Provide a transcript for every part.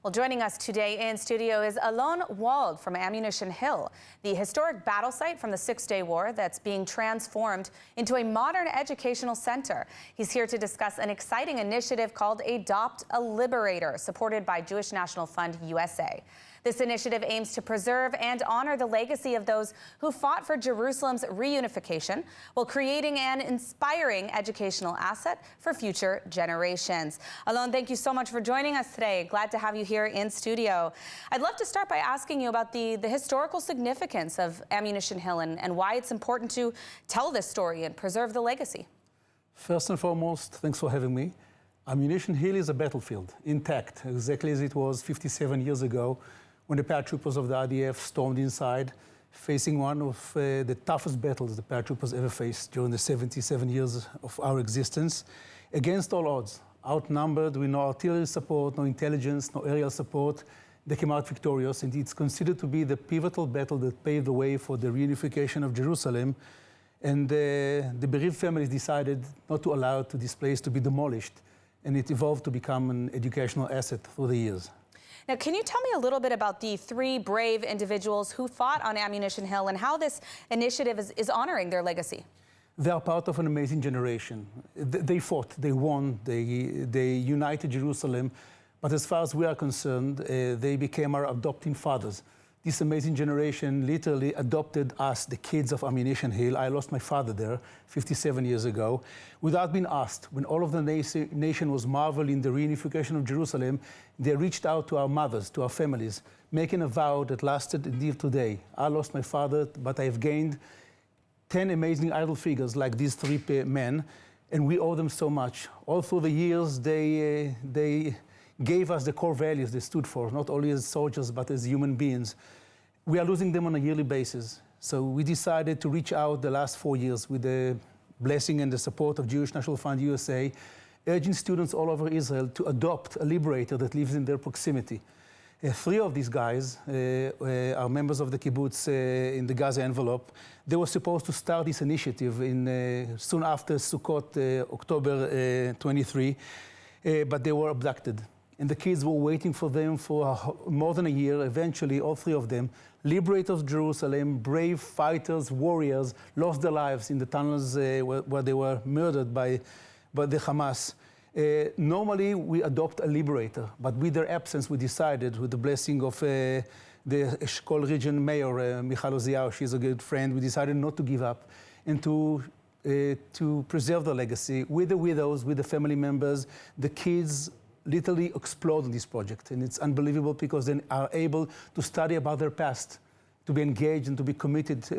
Well, joining us today in studio is Alon Wald from Ammunition Hill, the historic battle site from the Six-Day War that's being transformed into a modern educational center. He's here to discuss an exciting initiative called Adopt a Liberator, supported by Jewish National Fund USA. This initiative aims to preserve and honor the legacy of those who fought for Jerusalem's reunification while creating an inspiring educational asset for future generations. Alon, thank you so much for joining us today. Glad to have you here in studio. I'd love to start by asking you about the historical significance of Ammunition Hill and why it's important to tell this story and preserve the legacy. First and foremost, thanks for having me. Ammunition Hill is a battlefield, intact, exactly as it was 57 years ago, when the paratroopers of the IDF stormed inside, facing one of the toughest battles the paratroopers ever faced during the 77 years of our existence, against all odds. Outnumbered, with no artillery support, no intelligence, no aerial support, they came out victorious, and it's considered to be the pivotal battle that paved the way for the reunification of Jerusalem. And the bereaved families decided not to allow this place to be demolished, and it evolved to become an educational asset through the years. Now, can you tell me a little bit about the three brave individuals who fought on Ammunition Hill and how this initiative is honoring their legacy? They are part of an amazing generation. They fought, they won, they united Jerusalem, but as far as we are concerned, they became our adopting fathers. This amazing generation literally adopted us, the kids of Ammunition Hill. I lost my father there 57 years ago, without being asked. When all of the nation was marveling the reunification of Jerusalem, they reached out to our mothers, to our families, making a vow that lasted until today. I lost my father, but I've gained 10 amazing idol figures like these three men, and we owe them so much. All through the years, they gave us the core values they stood for, not only as soldiers, but as human beings. We are losing them on a yearly basis. So we decided to reach out the last 4 years with the blessing and the support of Jewish National Fund USA, urging students all over Israel to adopt a liberator that lives in their proximity. Three of these guys are members of the kibbutz in the Gaza envelope. They were supposed to start this initiative soon after Sukkot, October 23, but they were abducted. And the kids were waiting for them for more than a year. Eventually, all three of them, liberators of Jerusalem, brave fighters, warriors, lost their lives in the tunnels where they were murdered by the Hamas. Normally, we adopt a liberator, but with their absence, we decided, with the blessing of the Eshkol region mayor, Michal Oziao, she's a good friend, we decided not to give up and to preserve the legacy with the widows, with the family members. The kids literally explode on this project, and it's unbelievable because they are able to study about their past, to be engaged and to be committed,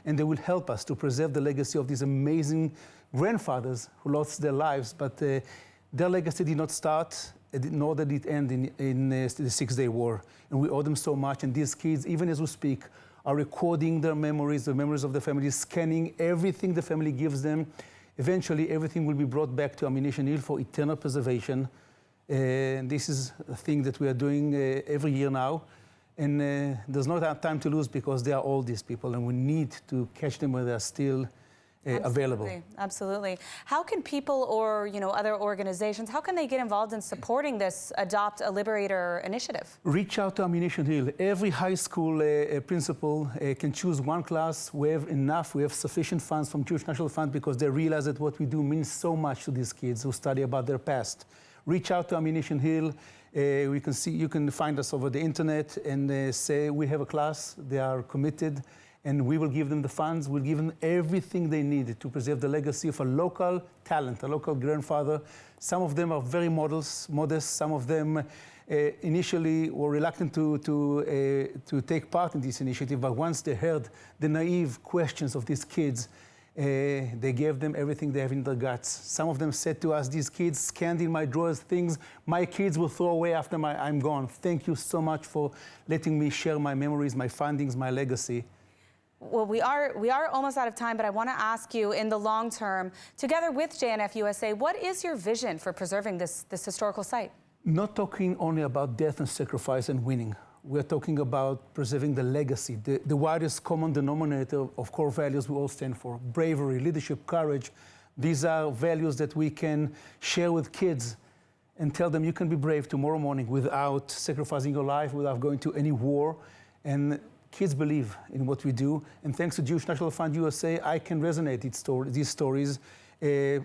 and they will help us to preserve the legacy of these amazing grandfathers who lost their lives, but their legacy did not start, nor did it end in the Six-Day War, and we owe them so much. And these kids, even as we speak, are recording their memories, the memories of the family, scanning everything the family gives them. Eventually, everything will be brought back to Ammunition Hill for eternal preservation. And this is a thing that we are doing every year now. And there's no time to lose because they are all these people, and we need to catch them when they are still available. Absolutely. How can people or other organizations, how can they get involved in supporting this Adopt a Liberator initiative? Reach out to Ammunition Hill. Every high school principal can choose one class. We have sufficient funds from Jewish National Fund because they realize that what we do means so much to these kids who study about their past. Reach out to Ammunition Hill. You can find us over the internet and say we have a class. They are committed, and we will give them the funds. We'll give them everything they need to preserve the legacy of a local talent, a local grandfather. Some of them are very modest. Some of them initially were reluctant to take part in this initiative, but once they heard the naive questions of these kids, they gave them everything they have in their guts. Some of them said to us, these kids scanned in my drawers things my kids will throw away after I'm gone. Thank you so much for letting me share my memories, my findings, my legacy. Well, we are almost out of time, but I want to ask you, in the long term, together with JNF USA, what is your vision for preserving this historical site? Not talking only about death and sacrifice and winning. We're talking about preserving the legacy, the widest common denominator of core values we all stand for: bravery, leadership, courage. These are values that we can share with kids and tell them you can be brave tomorrow morning without sacrificing your life, without going to any war. And kids believe in what we do. And thanks to Jewish National Fund USA, I can resonate these stories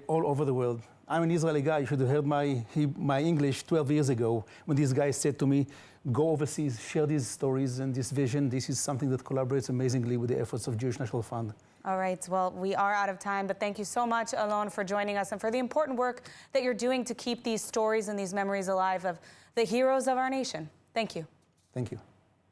all over the world. I'm an Israeli guy. You should have heard my English 12 years ago when these guys said to me, go overseas, share these stories and this vision. This is something that collaborates amazingly with the efforts of Jewish National Fund. All right, well, we are out of time, but thank you so much, Alon, for joining us and for the important work that you're doing to keep these stories and these memories alive of the heroes of our nation. Thank you. Thank you.